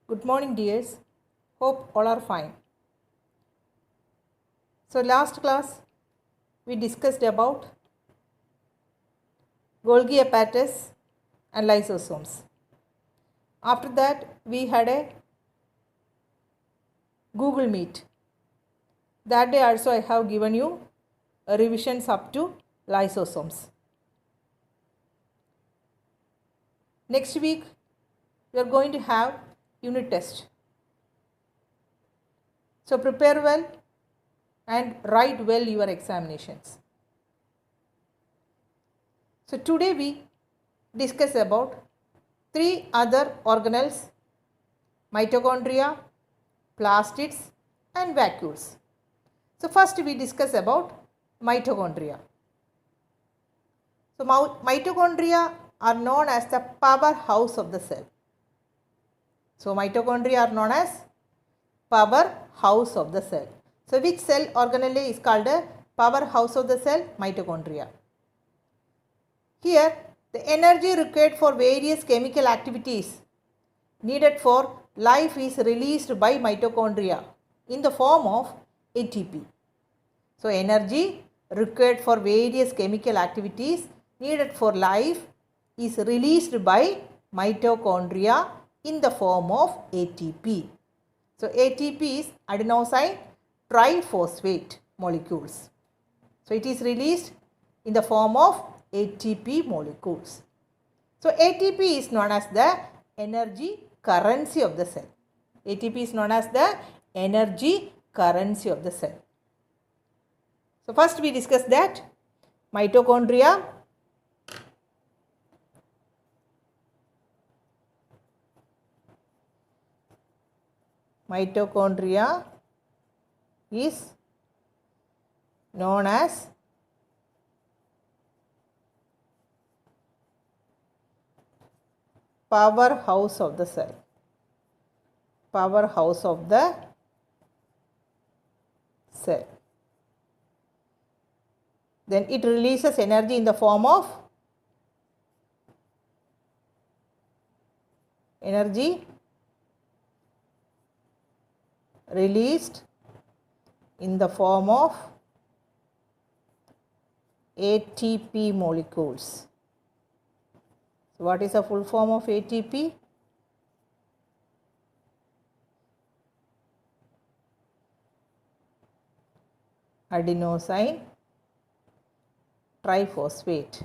Good morning, dears. Hope all are fine. So, last class we discussed about Golgi apparatus and lysosomes. After that, we had a Google Meet. That day also I have given you revisions up to lysosomes. Next week, we are going to have unit test. So, prepare well and write well your examinations. So, today we discuss about three other organelles: mitochondria, plastids and vacuoles. So, first we discuss about mitochondria. So, mitochondria are known as the powerhouse of the cell. So, mitochondria are known as powerhouse of the cell. So, which cell organelle is called a powerhouse of the cell? Mitochondria. Here, the energy required for various chemical activities needed for life is released by mitochondria in the form of ATP. So, energy required for various chemical activities needed for life is released by mitochondria in the form of ATP. So, ATP is adenosine triphosphate molecules. So, it is released in the form of ATP molecules. So, ATP is known as the energy currency of the cell. ATP is known as the energy currency of the cell. So, first we discuss that mitochondria is known as powerhouse of the cell. Powerhouse of the cell. Then it releases energy in the form of energy released in the form of ATP molecules. So, what is the full form of ATP? Adenosine triphosphate.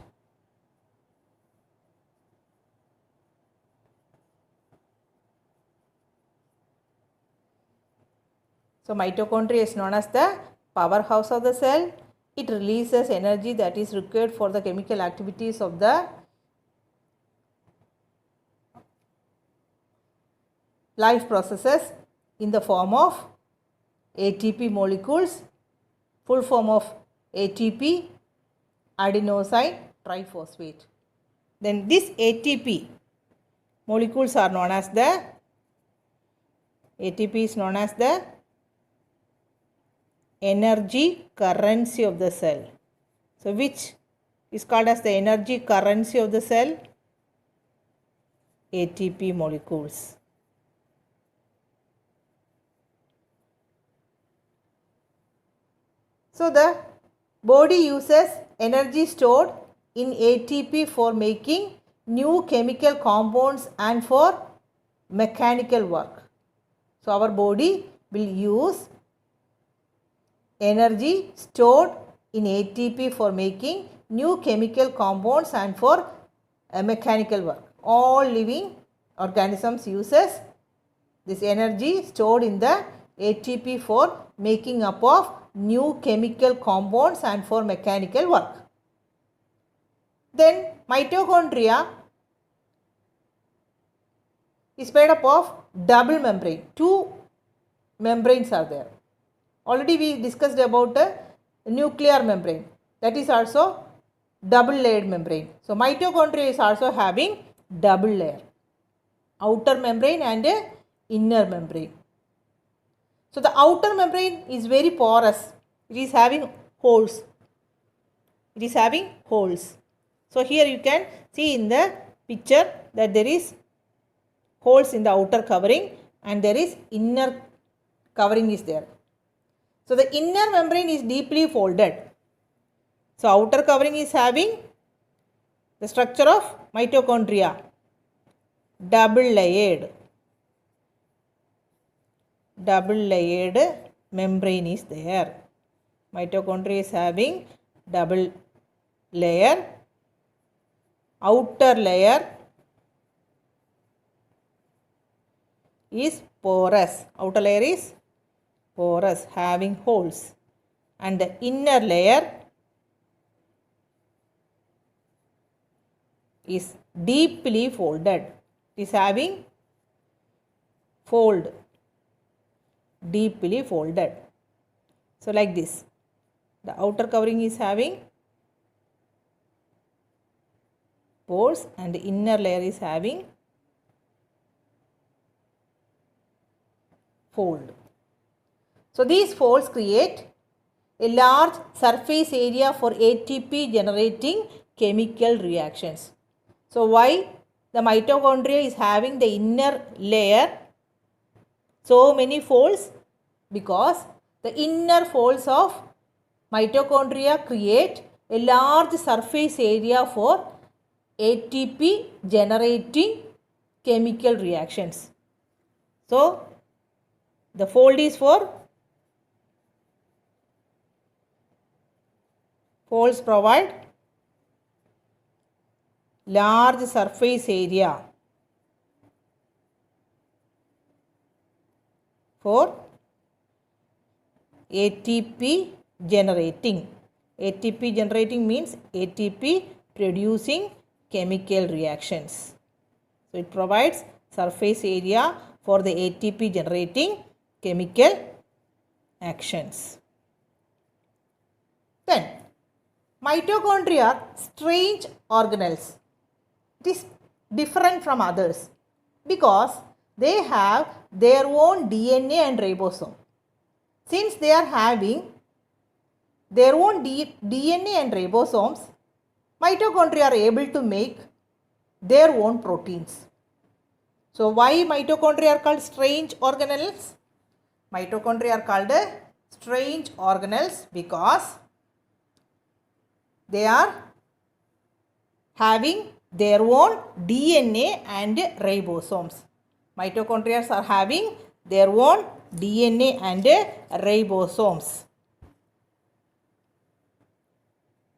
So, mitochondria is known as the powerhouse of the cell. It releases energy that is required for the chemical activities of the life processes in the form of ATP molecules, full form of ATP, adenosine triphosphate. Then this ATP molecules are known as the ATP is known as the energy currency of the cell. So, which is called as the energy currency of the cell? ATP molecules. So, the body uses energy stored in ATP for making new chemical compounds and for mechanical work. So, our body will use energy stored in ATP for making new chemical compounds and for mechanical work. All living organisms uses this energy stored in the ATP for making up of new chemical compounds and for mechanical work. Then mitochondria is made up of double membrane. Two membranes are there. Already we discussed about a nuclear membrane, that is also double layered membrane. So, mitochondria is also having double layer, outer membrane and inner membrane. So, the outer membrane is very porous, it is having holes. So, here you can see in the picture that there is holes in the outer covering and there is inner covering is there. So the inner membrane is deeply folded. So outer covering is having the structure of mitochondria, double layered membrane is there. Mitochondria is having double layer. Outer layer is porous. Outer layer is porous, having holes. And the inner layer is deeply folded. It is having fold, deeply folded. So like this, the outer covering is having pores and the inner layer is having fold. So these folds create a large surface area for ATP generating chemical reactions. So why the mitochondria is having the inner layer so many folds? Because the inner folds of mitochondria create a large surface area for ATP generating chemical reactions. So the fold is for folds provide large surface area for ATP generating. ATP generating means ATP producing chemical reactions. So it provides surface area for the ATP generating chemical actions. Then mitochondria are strange organelles. It is different from others because they have their own DNA and ribosome. Since they are having their own DNA and ribosomes, mitochondria are able to make their own proteins. So why mitochondria are called strange organelles? Mitochondria are called strange organelles because they are having their own DNA and ribosomes. Mitochondria are having their own DNA and ribosomes.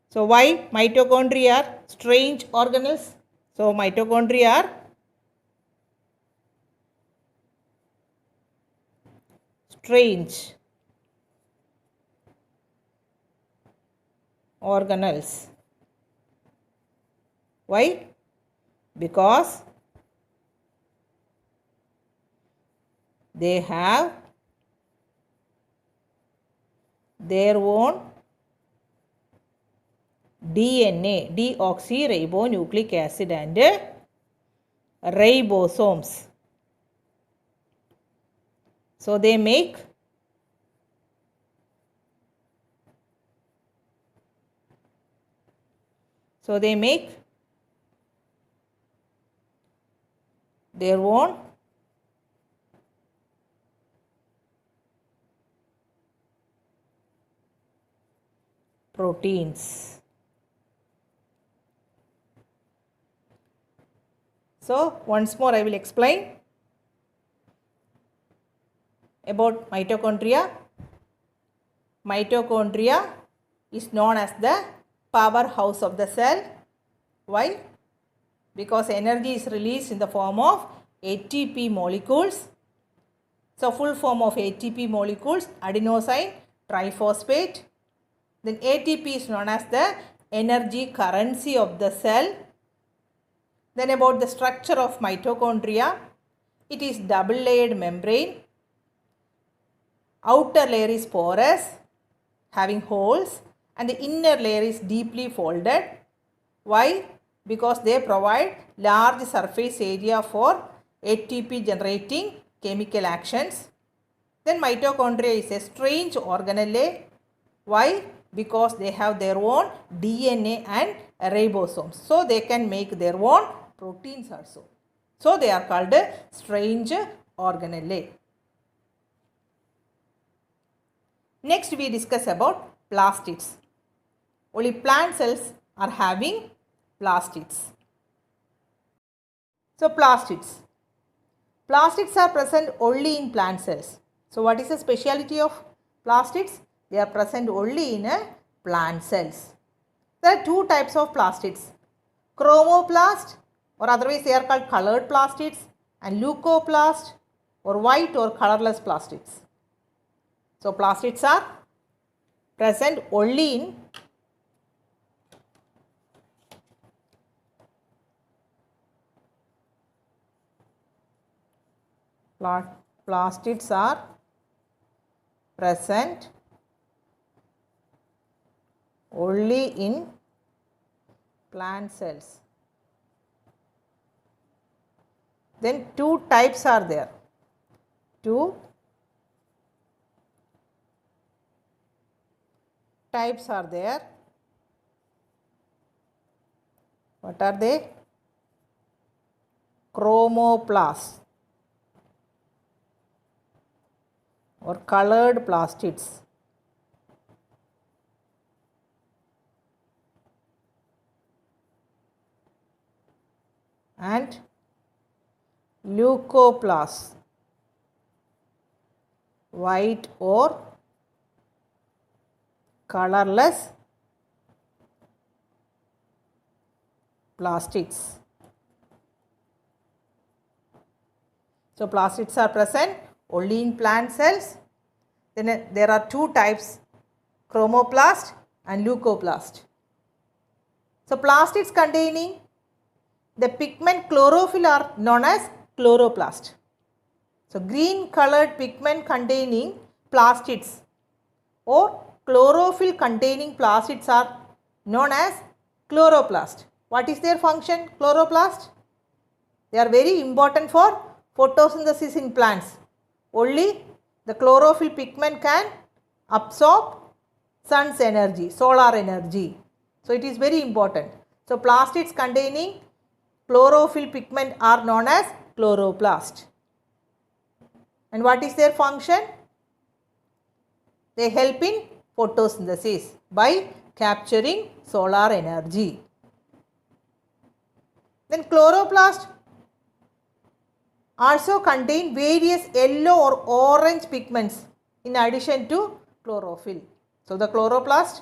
So why mitochondria are strange organelles? So mitochondria are strange organelles. Why? Because they have their own DNA, deoxyribonucleic acid and ribosomes. So they make their own proteins. So once more I will explain about mitochondria. Mitochondria is known as the powerhouse of the cell. Why? Because energy is released in the form of ATP molecules. So full form of ATP molecules, adenosine triphosphate. Then ATP is known as the energy currency of the cell. Then about the structure of mitochondria, it is double layered membrane. Outer layer is porous, having holes, and the inner layer is deeply folded. Why? Because they provide large surface area for ATP generating chemical actions. Then mitochondria is a strange organelle. Why? Because they have their own DNA and ribosomes. So they can make their own proteins also. So they are called strange organelle. Next we discuss about plastids. Only plant cells are having plastids. So plastids. Plastids are present only in plant cells. So what is the speciality of plastids? They are present only in plant cells. There are two types of plastids. Chromoplast, or otherwise they are called colored plastids, and leucoplast or white or colorless plastids. So plastids are present only in plastids are present only in plant cells. Then two types are there. Two types are there. What are they? Chromoplasts or colored plastids. And leucoplasts, white or colorless plastids. So plastids are present only in plant cells. Then there are two types, chromoplast and leucoplast. So plastids containing the pigment chlorophyll are known as chloroplast. So green colored pigment containing plastids or chlorophyll containing plastids are known as chloroplast. What is their function? Chloroplast? They are very important for photosynthesis in plants. Only the chlorophyll pigment can absorb sun's energy, solar energy. So it is very important. So plastids containing chlorophyll pigment are known as chloroplast. And what is their function? They help in photosynthesis by capturing solar energy. Then chloroplast also contain various yellow or orange pigments in addition to chlorophyll. So the chloroplast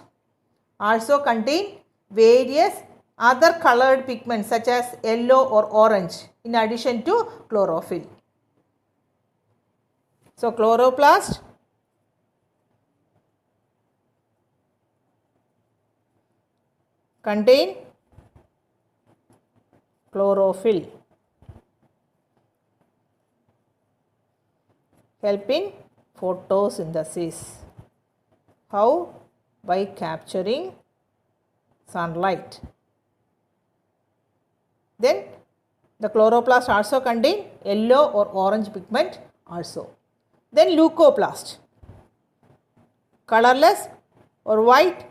also contain various other colored pigments such as yellow or orange in addition to chlorophyll. So chloroplast contain chlorophyll, help in photosynthesis. How? By capturing sunlight. Then the chloroplast also contain yellow or orange pigment also. Then leucoplast, colorless or white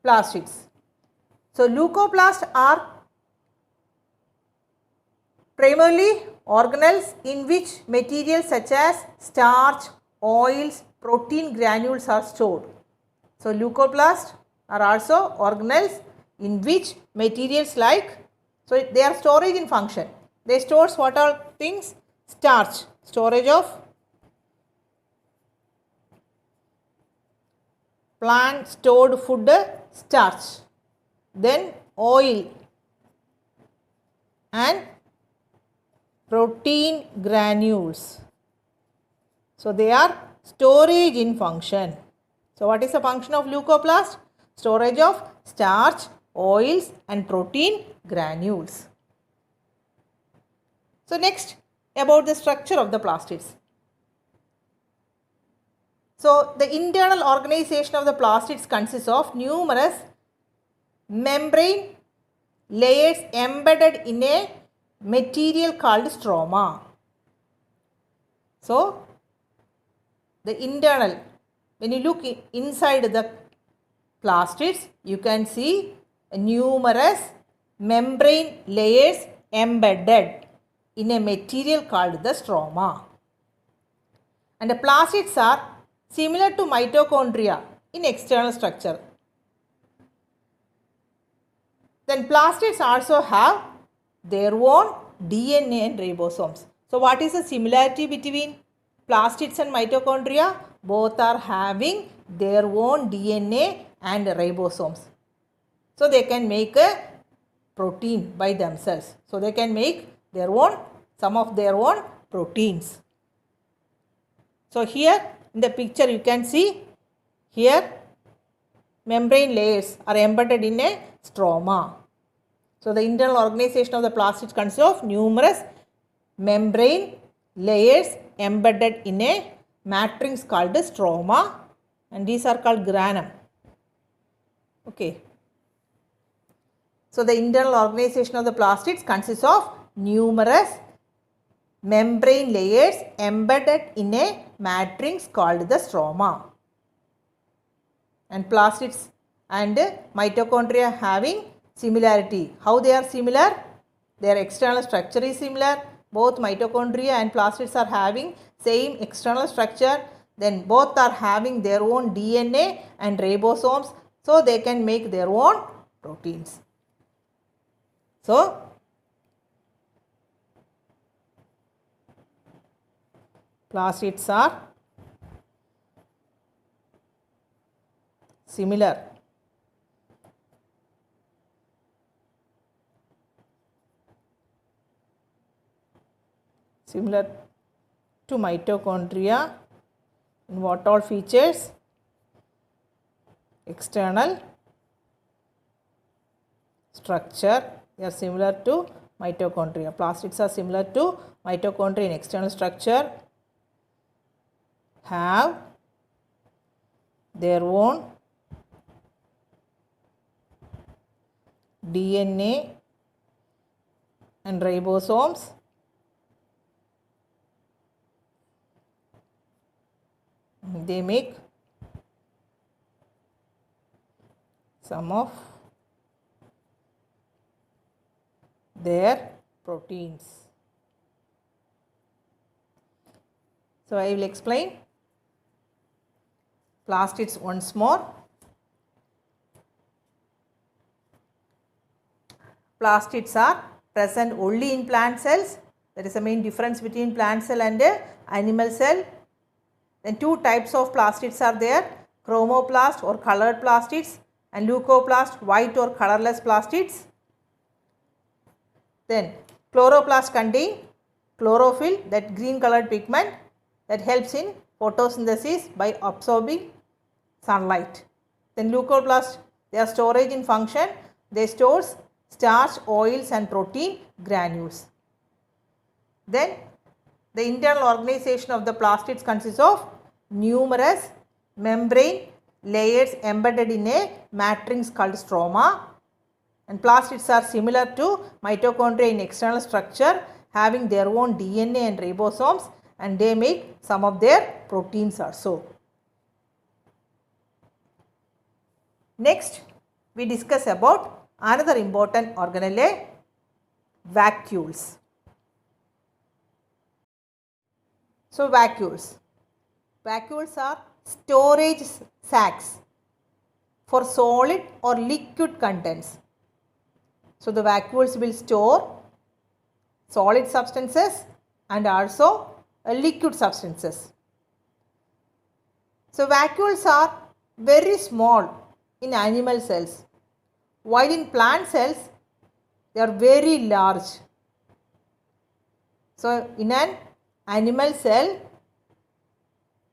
plastids. So leucoplasts are primarily organelles in which materials such as starch, oils, protein granules are stored. So leucoplasts are also organelles in which materials like, so they are storage in function. They stores what are things? Starch, storage of plant stored food, starch. Then oil and protein granules. So they are storage in function. So what is the function of leucoplast? Storage of starch, oils and protein granules. So next, about the structure of the plastids. So the internal organization of the plastids consists of numerous membrane layers embedded in a material called stroma. So the internal, when you look inside the plastids, you can see numerous membrane layers embedded. in a material called the stroma. And the plastids are similar to mitochondria in external structure. Then plastids also have their own DNA and ribosomes. So what is the similarity between plastids and mitochondria? Both are having their own DNA and ribosomes. So they can make a protein by themselves. So they can make their own, some of their own proteins. So here in the picture you can see here membrane layers are embedded in a stroma. So the internal organization of the plastids consists of numerous membrane layers embedded in a matrix called stroma, and these are called granum. Okay. So the internal organization of the plastids consists of numerous membrane layers embedded in a matrix called the stroma. And plastids and mitochondria having similarity. How they are similar? Their external structure is similar. Both mitochondria and plastids are having same external structure. Then both are having their own DNA and ribosomes, so they can make their own proteins. So plastids are similar to mitochondria in what all features? External structure, they are similar to mitochondria. Plastids are similar to mitochondria in external structure, have their own DNA and ribosomes, they make some of their proteins. So I will explain plastids once more. Plastids are present only in plant cells. That is the main difference between plant cell and animal cell. Then two types of plastids are there: chromoplast or colored plastids and leucoplast, white or colorless plastids. Then chloroplast contain chlorophyll, that green colored pigment that helps in photosynthesis by absorbing sunlight. Then leucoplast, they are storage in function. They stores starch, oils and protein granules. Then the internal organization of the plastids consists of numerous membrane layers embedded in a matrix called stroma. And plastids are similar to mitochondria in external structure, having their own DNA and ribosomes, and they make some of their proteins also. Next, we discuss about another important organelle, vacuoles. So vacuoles are storage sacs for solid or liquid contents. So the vacuoles will store solid substances and also liquid substances. So vacuoles are very small in animal cells, while in plant cells they are very large. So in an animal cell,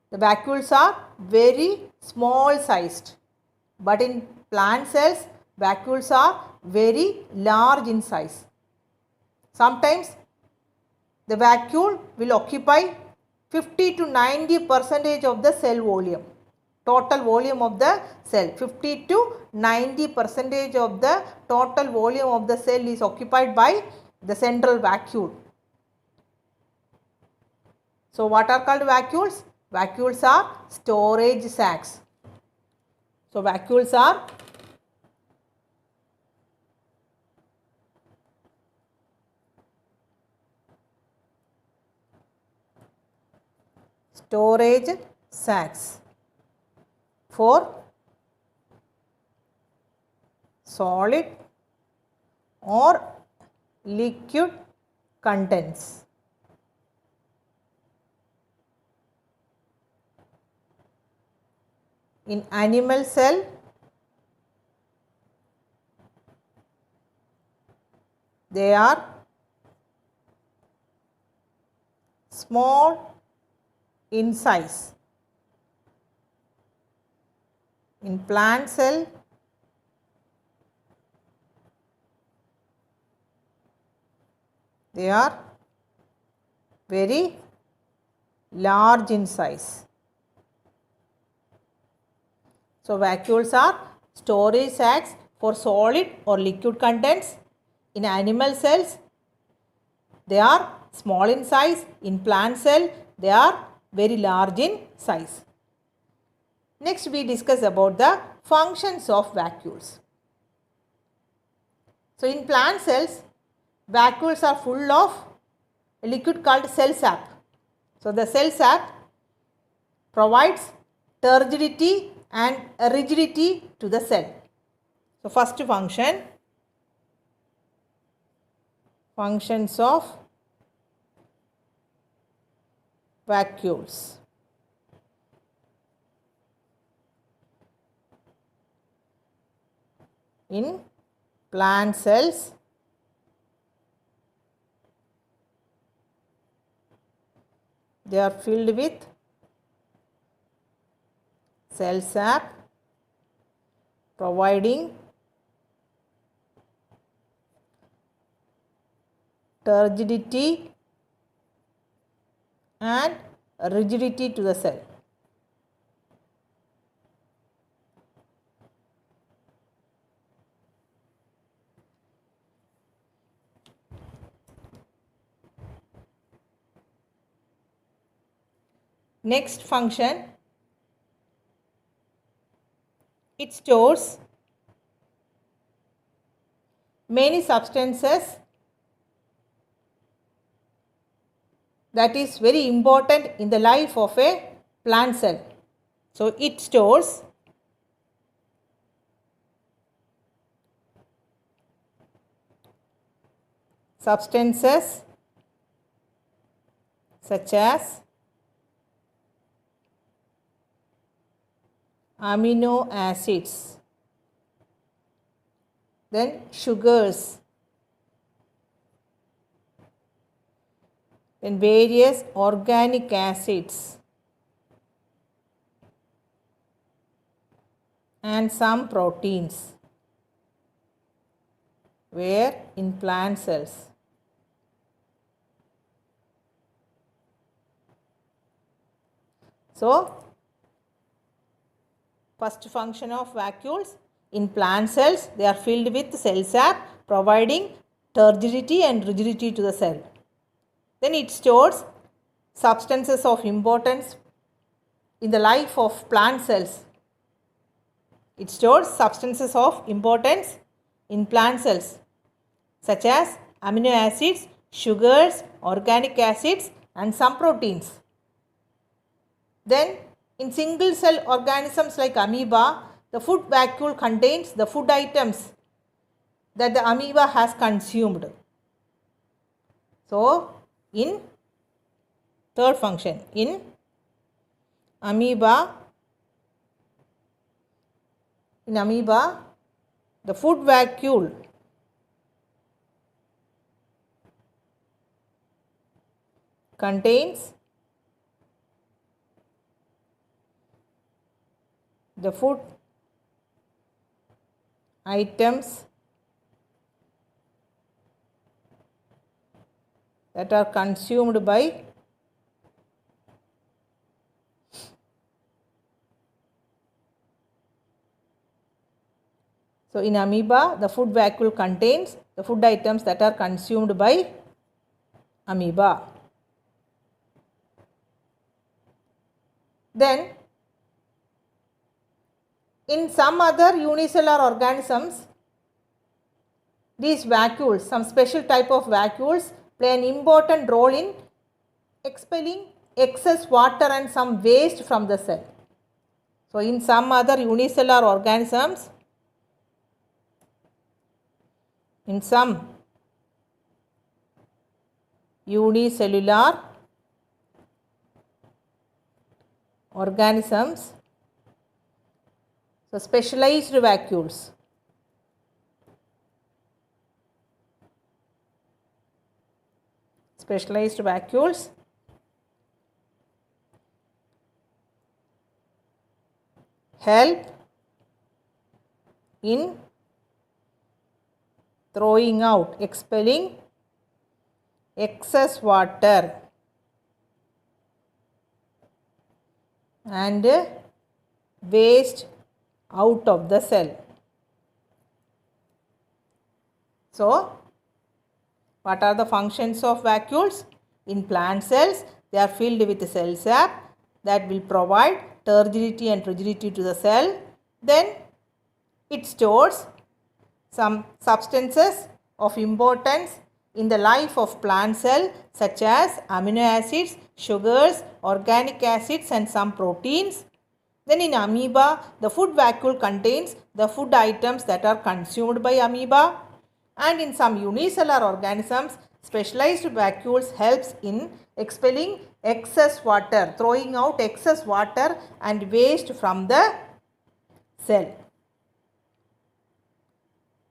the vacuoles are very small sized, but in plant cells, vacuoles are very large in size. Sometimes the vacuole will occupy 50 to 90% of the cell volume, total volume of the cell. 50 to 90% of the total volume of the cell is occupied by the central vacuole. So what are called vacuoles? Vacuoles are storage sacs. So vacuoles are storage sacs for solid or liquid contents. In animal cell, they are small in size. In plant cell, they are very large in size. So, vacuoles are storage sacs for solid or liquid contents. In animal cells, they are small in size. In plant cell, they are very large in size. Next, we discuss about the functions of vacuoles. So, in plant cells, vacuoles are full of a liquid called cell sap. So, the cell sap provides turgidity and rigidity to the cell. So, first function, functions of vacuoles. In plant cells, they are filled with cell sap providing turgidity and rigidity to the cell. Next function, it stores many substances that is very important in the life of a plant cell. So, it stores substances such as amino acids, then sugars, then various organic acids and some proteins where in plant cells. So, first function of vacuoles, in plant cells they are filled with cell sap providing turgidity and rigidity to the cell. Then it stores substances of importance in the life of plant cells. It stores substances of importance in plant cells such as amino acids, sugars, organic acids and some proteins. Then in single cell organisms like amoeba, the food vacuole contains the food items that the amoeba has consumed. So, in third function, in amoeba, the food vacuole contains the food items that are consumed by So, in amoeba, the food vacuole contains the food items that are consumed by amoeba. Then, in some other unicellular organisms, these vacuoles, some special type of vacuoles play an important role in expelling excess water and some waste from the cell. So in some other unicellular organisms, in some unicellular organisms, so specialized vacuoles help in throwing out, expelling excess water and waste out of the cell. So, what are the functions of vacuoles? In plant cells, they are filled with cell sap that will provide turgidity and rigidity to the cell. Then it stores some substances of importance in the life of plant cell such as amino acids, sugars, organic acids and some proteins. Then in amoeba, the food vacuole contains the food items that are consumed by amoeba. And in some unicellular organisms, specialized vacuoles helps in expelling excess water, throwing out excess water and waste from the cell.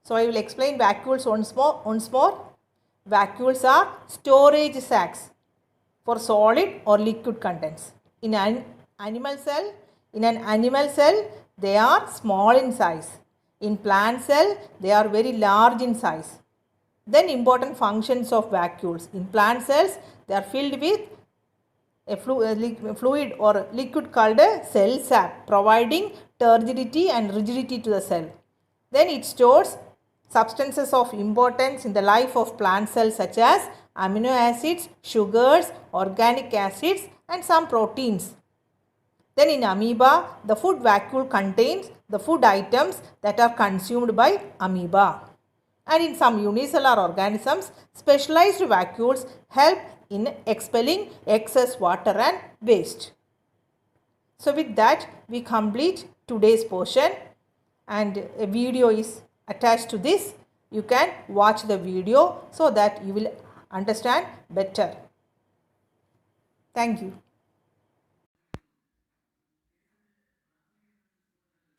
So I will explain vacuoles once more. Vacuoles are storage sacs for solid or liquid contents. In an animal cell, they are small in size. In plant cell, they are very large in size. Then important functions of vacuoles. In plant cells, they are filled with a fluid or liquid called a cell sap, providing turgidity and rigidity to the cell. Then it stores substances of importance in the life of plant cells such as amino acids, sugars, organic acids and some proteins. Then in amoeba, the food vacuole contains the food items that are consumed by amoeba. And in some unicellular organisms, specialized vacuoles help in expelling excess water and waste. So with that, we complete today's portion and a video is attached to this. You can watch the video so that you will understand better. Thank you.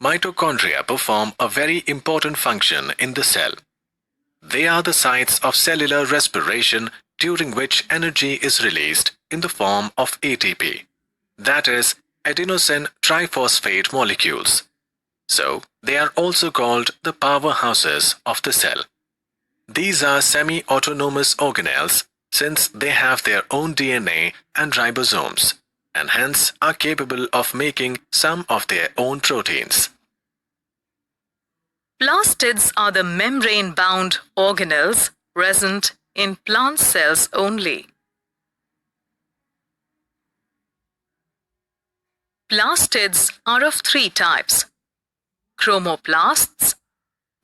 Mitochondria perform a very important function in the cell. They are the sites of cellular respiration during which energy is released in the form of ATP, that is, adenosine triphosphate molecules. So, they are also called the powerhouses of the cell. These are semi-autonomous organelles since they have their own DNA and ribosomes, and hence are capable of making some of their own proteins. Plastids are the membrane-bound organelles present in plant cells only. Plastids are of three types. Chromoplasts,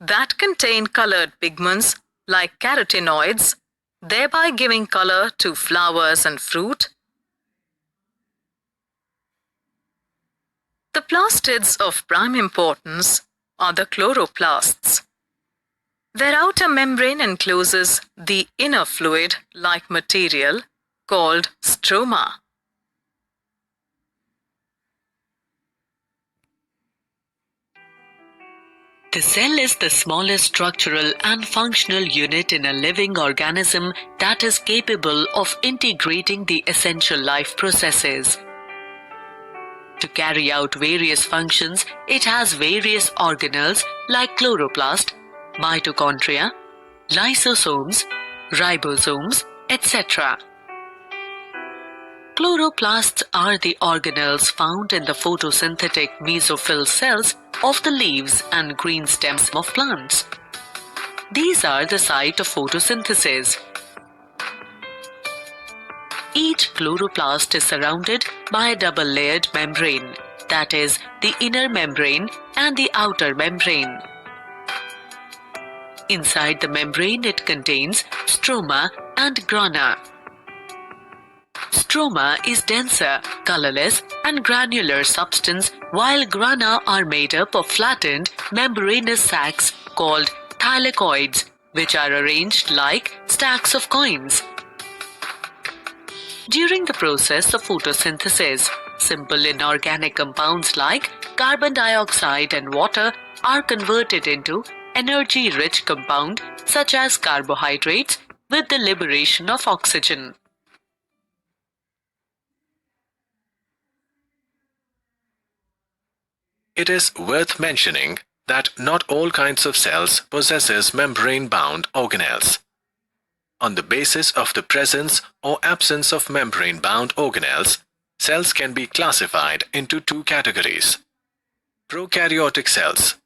that contain colored pigments like carotenoids, thereby giving color to flowers and fruit. The plastids of prime importance are the chloroplasts. Their outer membrane encloses the inner fluid-like material called stroma. The cell is the smallest structural and functional unit in a living organism that is capable of integrating the essential life processes. To carry out various functions, it has various organelles like chloroplast, mitochondria, lysosomes, ribosomes, etc. Chloroplasts are the organelles found in the photosynthetic mesophyll cells of the leaves and green stems of plants. These are the site of photosynthesis. Each chloroplast is surrounded by a double-layered membrane, that is, the inner membrane and the outer membrane. Inside the membrane, it contains stroma and grana. Stroma is denser, colorless, and granular substance, while grana are made up of flattened, membranous sacs called thylakoids, which are arranged like stacks of coins. During the process of photosynthesis, simple inorganic compounds like carbon dioxide and water are converted into energy-rich compounds such as carbohydrates with the liberation of oxygen. It is worth mentioning that not all kinds of cells possesses membrane-bound organelles. On the basis of the presence or absence of membrane-bound organelles, cells can be classified into two categories: prokaryotic cells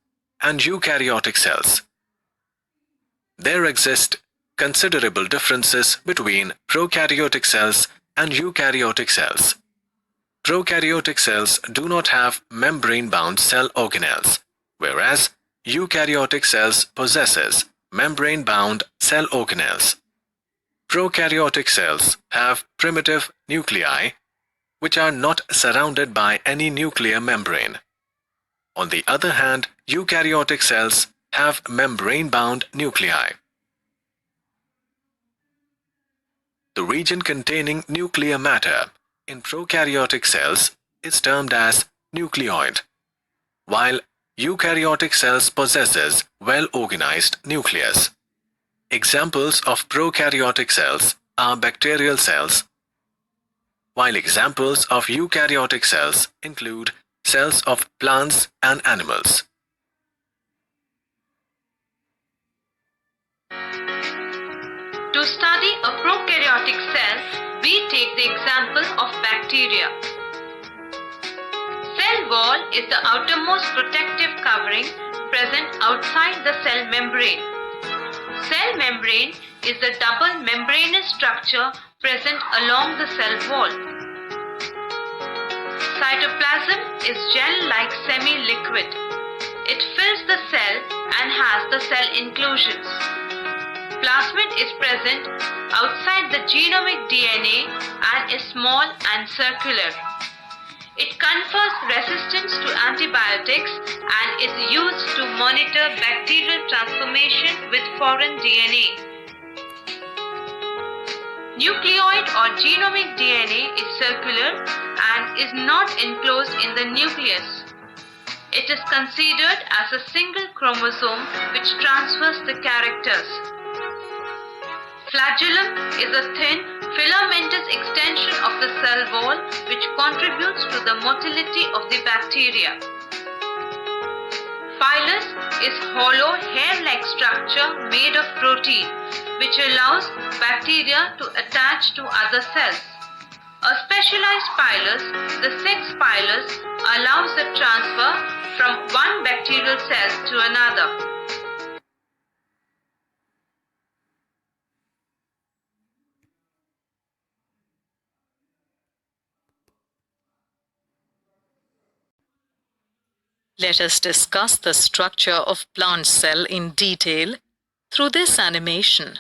and eukaryotic cells. There exist considerable differences between prokaryotic cells and eukaryotic cells. Prokaryotic cells do not have membrane-bound cell organelles, whereas eukaryotic cells possesses membrane-bound cell organelles. Prokaryotic cells have primitive nuclei which are not surrounded by any nuclear membrane. On the other hand, eukaryotic cells have membrane-bound nuclei. The region containing nuclear matter in prokaryotic cells is termed as nucleoid, while eukaryotic cells possesses well-organized nucleus. Examples of prokaryotic cells are bacterial cells, while examples of eukaryotic cells include cells of plants and animals. To study a prokaryotic cell, we take the example of bacteria. Cell wall is the outermost protective covering present outside the cell membrane. Cell membrane is the double membranous structure present along the cell wall. Cytoplasm is gel-like semi-liquid. It fills the cell and has the cell inclusions. Plasmid is present outside the genomic DNA and is small and circular. It confers resistance to antibiotics and is used to monitor bacterial transformation with foreign DNA. Nucleoid or genomic DNA is circular and is not enclosed in the nucleus. It is considered as a single chromosome which transfers the characters. Flagellum is a thin, filamentous extension of the cell wall which contributes to the motility of the bacteria. Phylus is hollow, hair-like structure made of protein which allows bacteria to attach to other cells. A specialized phylus, the sex phylus, allows the transfer from one bacterial cell to another. Let us discuss the structure of plant cell in detail through this animation.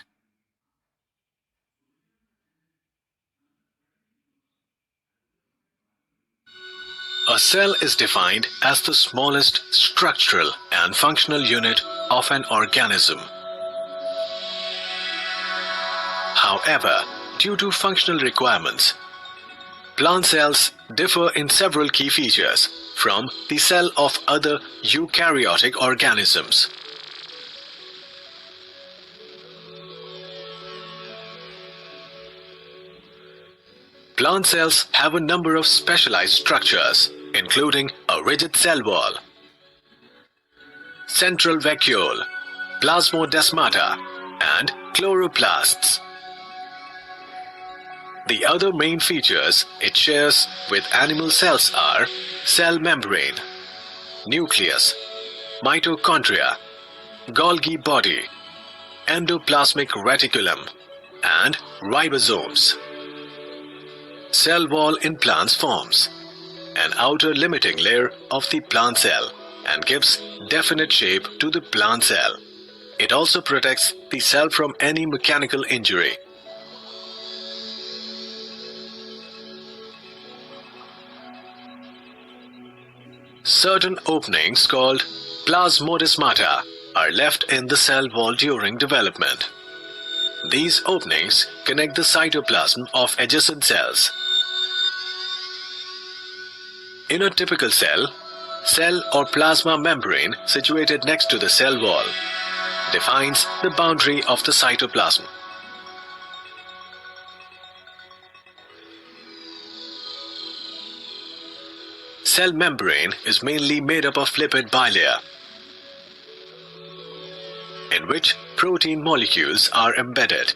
A cell is defined as the smallest structural and functional unit of an organism. However, due to functional requirements, plant cells differ in several key features from the cell of other eukaryotic organisms. Plant cells have a number of specialized structures, including a rigid cell wall, central vacuole, plasmodesmata, and chloroplasts. The other main features it shares with animal cells are cell membrane, nucleus, mitochondria, Golgi body, endoplasmic reticulum, and ribosomes. Cell wall in plants forms an outer limiting layer of the plant cell and gives definite shape to the plant cell. It also protects the cell from any mechanical injury. Certain openings called plasmodesmata are left in the cell wall during development. These openings connect the cytoplasm of adjacent cells. In a typical cell or plasma membrane situated next to the cell wall defines the boundary of the cytoplasm. Cell membrane is mainly made up of lipid bilayer, in which protein molecules are embedded.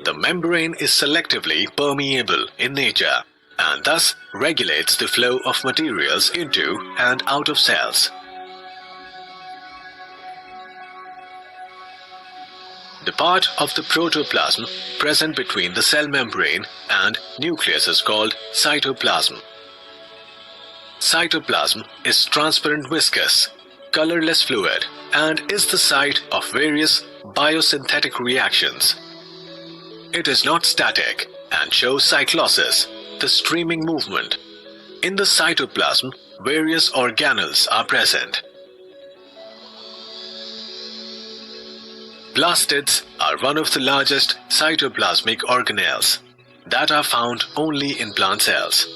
The membrane is selectively permeable in nature and thus regulates the flow of materials into and out of cells. The part of the protoplasm present between the cell membrane and nucleus is called cytoplasm. Cytoplasm is transparent viscous, colorless fluid and is the site of various biosynthetic reactions. It is not static and shows cyclosis, the streaming movement. In the cytoplasm, various organelles are present. Plastids are one of the largest cytoplasmic organelles that are found only in plant cells.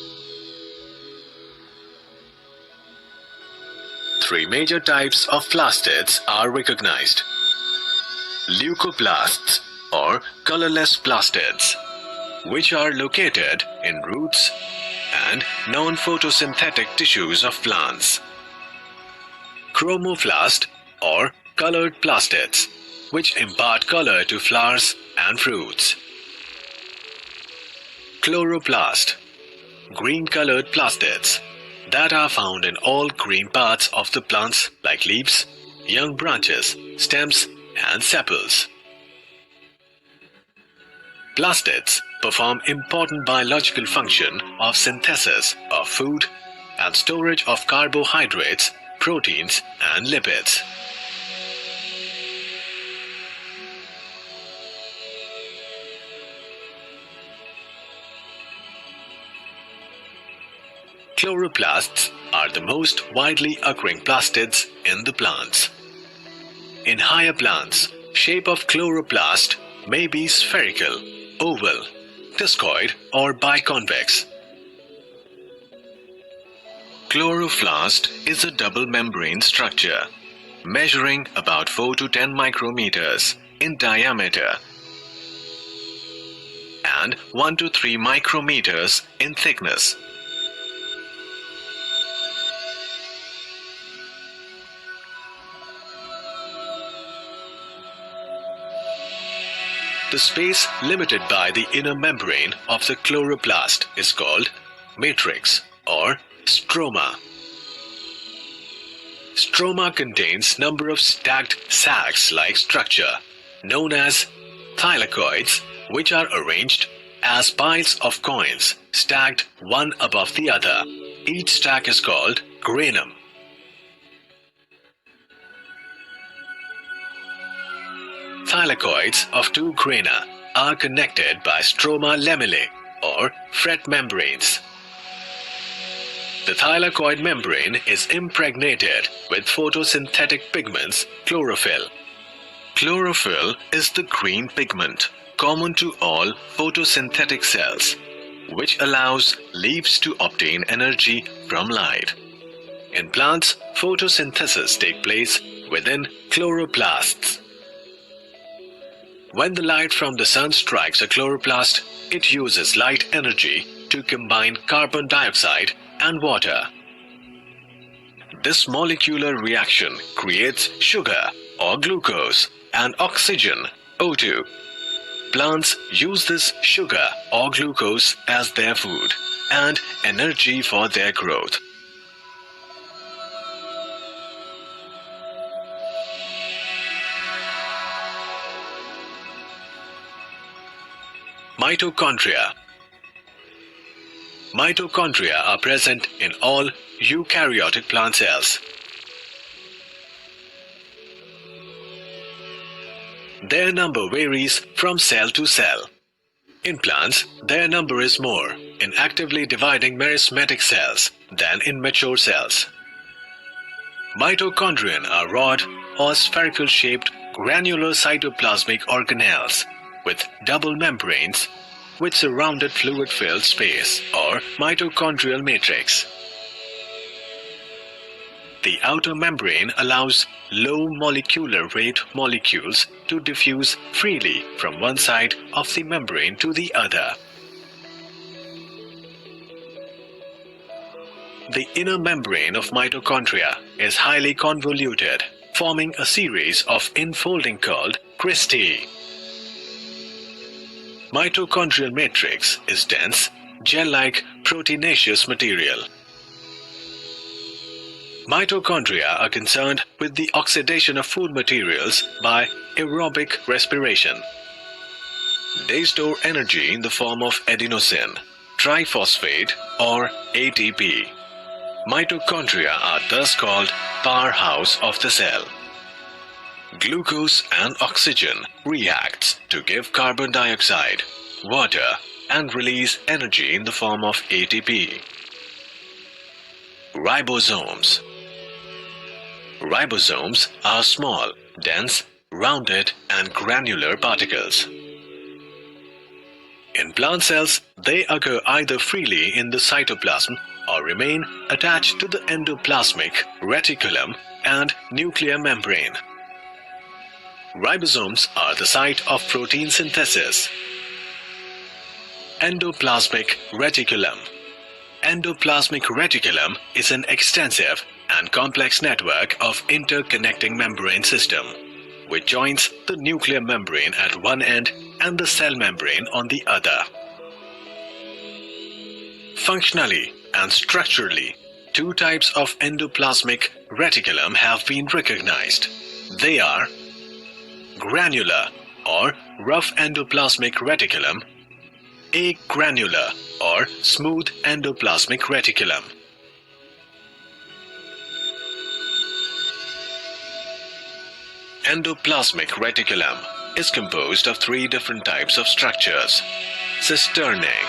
Three major types of plastids are recognized: leucoplasts or colorless plastids, which are located in roots and non-photosynthetic tissues of plants; chromoplast or colored plastids, which impart color to flowers and fruits; chloroplast, green-colored plastids that are found in all green parts of the plants like leaves, young branches, stems, and sepals. Plastids perform important biological function of synthesis of food and storage of carbohydrates, proteins, and lipids. Chloroplasts are the most widely occurring plastids in the plants. In higher plants, shape of chloroplast may be spherical, oval, discoid, or biconvex. Chloroplast is a double membrane structure, measuring about 4 to 10 micrometers in diameter and 1 to 3 micrometers in thickness. The space limited by the inner membrane of the chloroplast is called matrix or stroma. Stroma contains number of stacked sacs-like structure known as thylakoids, which are arranged as piles of coins stacked one above the other. Each stack is called granum. Thylakoids of two grana are connected by stroma lamellae or fret membranes. The thylakoid membrane is impregnated with photosynthetic pigments, chlorophyll. Chlorophyll is the green pigment common to all photosynthetic cells, which allows leaves to obtain energy from light. In plants, photosynthesis takes place within chloroplasts. When the light from the sun strikes a chloroplast, it uses light energy to combine carbon dioxide and water. This molecular reaction creates sugar or glucose and oxygen, O2. Plants use this sugar or glucose as their food and energy for their growth. Mitochondria. Mitochondria are present in all eukaryotic plant cells. Their number varies from cell to cell. In plants, their number is more, in actively dividing meristematic cells than in mature cells. Mitochondria are rod or spherical-shaped granular cytoplasmic organelles with double membranes with surrounded fluid-filled space or mitochondrial matrix. The outer membrane allows low molecular weight molecules to diffuse freely from one side of the membrane to the other. The inner membrane of mitochondria is highly convoluted, forming a series of infolding called cristae. Mitochondrial matrix is dense, gel-like proteinaceous material. Mitochondria are concerned with the oxidation of food materials by aerobic respiration. They store energy in the form of adenosine, triphosphate or ATP. Mitochondria are thus called powerhouse of the cell. Glucose and oxygen reacts to give carbon dioxide, water and release energy in the form of ATP. Ribosomes. Ribosomes are small, dense, rounded and granular particles. In plant cells, they occur either freely in the cytoplasm or remain attached to the endoplasmic reticulum and nuclear membrane. Ribosomes are the site of protein synthesis. Endoplasmic reticulum. Endoplasmic reticulum is an extensive and complex network of interconnecting membrane system, which joins the nuclear membrane at one end and the cell membrane on the other. Functionally and structurally, two types of endoplasmic reticulum have been recognized. They are granular or rough endoplasmic reticulum, agranular or smooth endoplasmic reticulum. Endoplasmic reticulum is composed of three different types of structures: cisternae,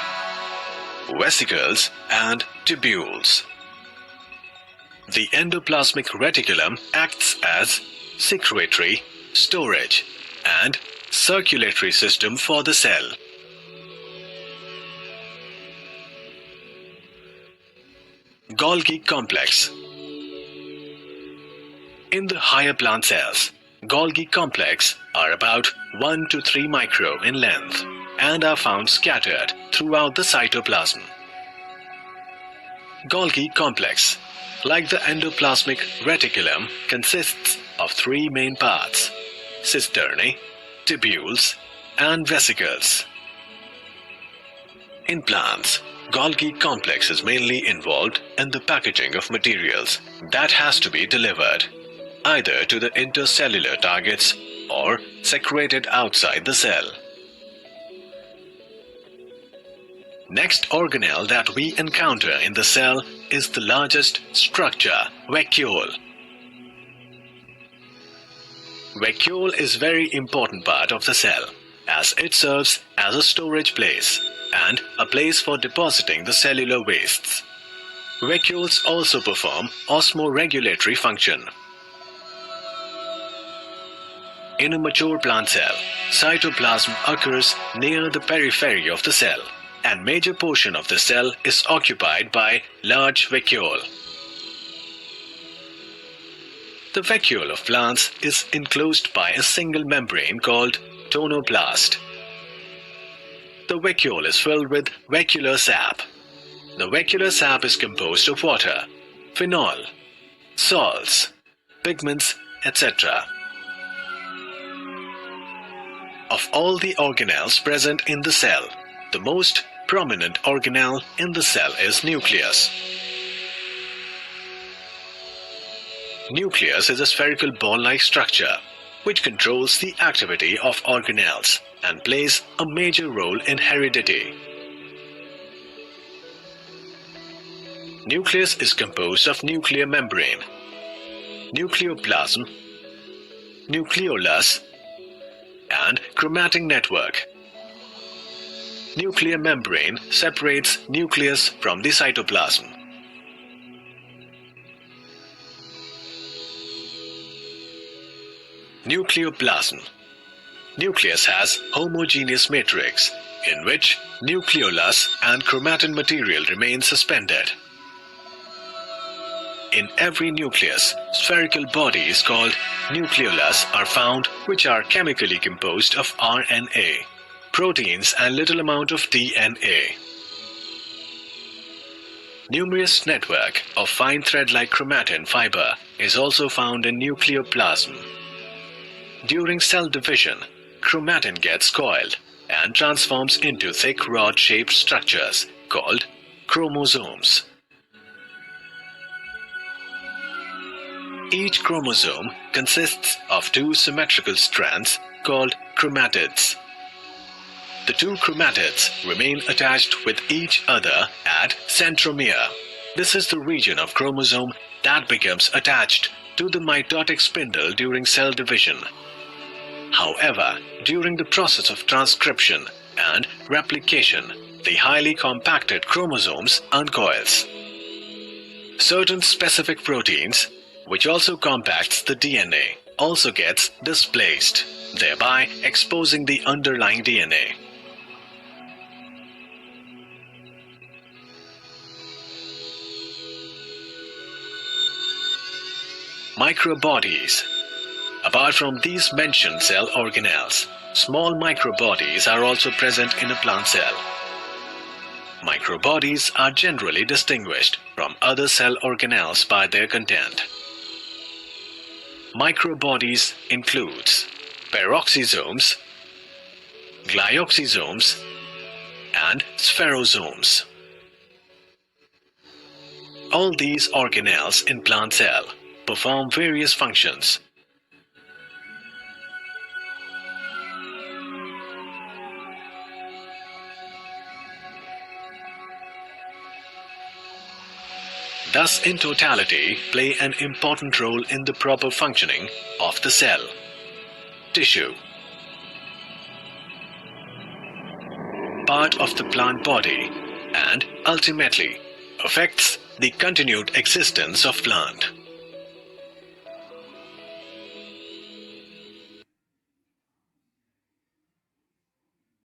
vesicles and tubules. The endoplasmic reticulum acts as secretory, storage and circulatory system for the cell. Golgi complex. In the higher plant cells, Golgi complex are about 1 to 3 micro in length and are found scattered throughout the cytoplasm. Golgi complex, like the endoplasmic reticulum, consists of three main parts: cisternae, tubules, and vesicles. In plants, Golgi complex is mainly involved in the packaging of materials that has to be delivered either to the intercellular targets or secreted outside the cell. Next organelle that we encounter in the cell is the largest structure, vacuole. Vacuole is a very important part of the cell, as it serves as a storage place and a place for depositing the cellular wastes. Vacuoles also perform osmoregulatory function. In a mature plant cell, cytoplasm occurs near the periphery of the cell, and major portion of the cell is occupied by large vacuole. The vacuole of plants is enclosed by a single membrane called tonoplast. The vacuole is filled with vacuolar sap. The vacuolar sap is composed of water, phenol, salts, pigments, etc. Of all the organelles present in the cell, the most prominent organelle in the cell is nucleus. Nucleus is a spherical ball-like structure which controls the activity of organelles and plays a major role in heredity. Nucleus is composed of nuclear membrane, nucleoplasm, nucleolus, and chromatin network. nuclear membrane separates nucleus from the cytoplasm. Nucleoplasm. Nucleus has homogeneous matrix in which nucleolus and chromatin material remain suspended. In every nucleus, spherical bodies called nucleolus are found, which are chemically composed of RNA, proteins and little amount of DNA. Numerous network of fine thread-like chromatin fiber is also found in nucleoplasm. During cell division, chromatin gets coiled and transforms into thick rod-shaped structures called chromosomes. Each chromosome consists of two symmetrical strands called chromatids. The two chromatids remain attached with each other at centromere. This is the region of chromosome that becomes attached to the mitotic spindle during cell division. However, during the process of transcription and replication, the highly compacted chromosomes uncoils. Certain specific proteins, which also compacts the DNA, also gets displaced, thereby exposing the underlying DNA. Microbodies. Apart from these mentioned cell organelles, small microbodies are also present in a plant cell. Microbodies are generally distinguished from other cell organelles by their content. Microbodies includes peroxisomes, glyoxysomes, and spherosomes. All these organelles in plant cell perform various functions. Thus, in totality, play an important role in the proper functioning of the cell, tissue, part of the plant body, and ultimately affects the continued existence of plant.